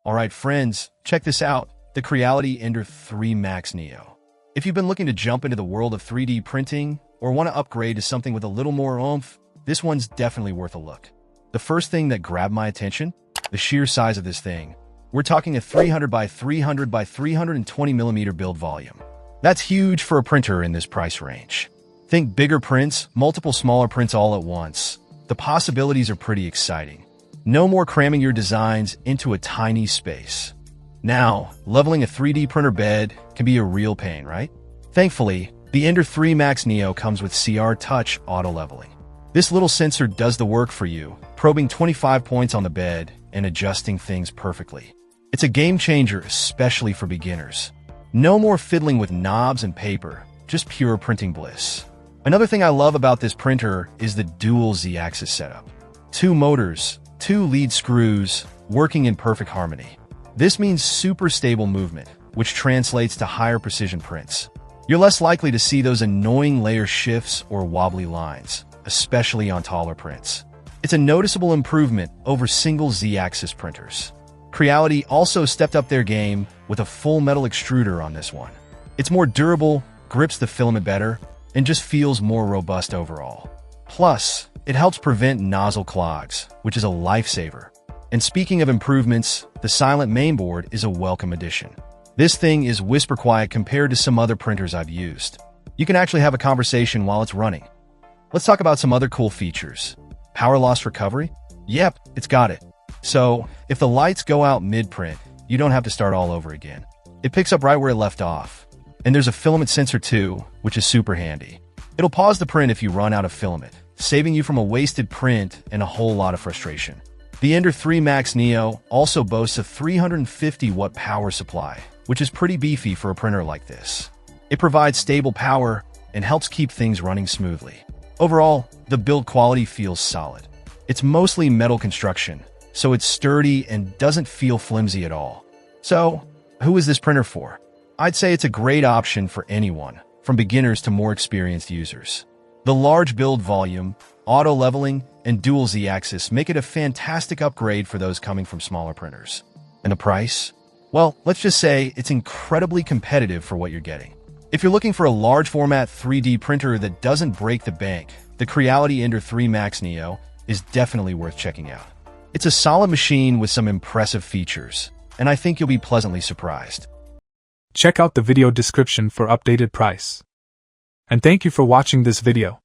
Alright friends, check this out, the Creality Ender 3 Max Neo. If you've been looking to jump into the world of 3D printing, or want to upgrade to something with a little more oomph, this one's definitely worth a look. The first thing that grabbed my attention? The sheer size of this thing. We're talking a 300 by 300 by 320 millimeter build volume. That's huge for a printer in this price range. Think bigger prints, multiple smaller prints all at once. The possibilities are pretty exciting. No more cramming your designs into a tiny space. Now, leveling a 3D printer bed can be a real pain, right? Thankfully, the Ender 3 Max Neo comes with CR Touch auto leveling. This little sensor does the work for you, probing 25 points on the bed and adjusting things perfectly. It's a game changer, especially for beginners. No more fiddling with knobs and paper, just pure printing bliss. Another thing I love about this printer is the dual Z-axis setup. 2 motors, 2 lead screws, working in perfect harmony. This means super stable movement, which translates to higher precision prints. You're less likely to see those annoying layer shifts or wobbly lines, especially on taller prints. It's a noticeable improvement over single Z-axis printers. Creality also stepped up their game with a full metal extruder on this one. It's more durable, grips the filament better, and just feels more robust overall. Plus, it helps prevent nozzle clogs, which is a lifesaver. And speaking of improvements, the silent mainboard is a welcome addition. This thing is whisper quiet compared to some other printers I've used. You can actually have a conversation while it's running. Let's talk about some other cool features. Power loss recovery? Yep, it's got it. So, if the lights go out mid-print, you don't have to start all over again. It picks up right where it left off. And there's a filament sensor too, which is super handy. It'll pause the print if you run out of filament, saving you from a wasted print and a whole lot of frustration. The Ender 3 Max Neo also boasts a 350 watt power supply, which is pretty beefy for a printer like this. It provides stable power and helps keep things running smoothly. Overall, the build quality feels solid. It's mostly metal construction, so it's sturdy and doesn't feel flimsy at all. So, who is this printer for? I'd say it's a great option for anyone, from beginners to more experienced users. The large build volume, auto leveling, and dual Z-axis make it a fantastic upgrade for those coming from smaller printers. And the price? Well, let's just say it's incredibly competitive for what you're getting. If you're looking for a large format 3D printer that doesn't break the bank, the Creality Ender 3 Max Neo is definitely worth checking out. It's a solid machine with some impressive features, and I think you'll be pleasantly surprised. Check out the video description for updated price. And thank you for watching this video.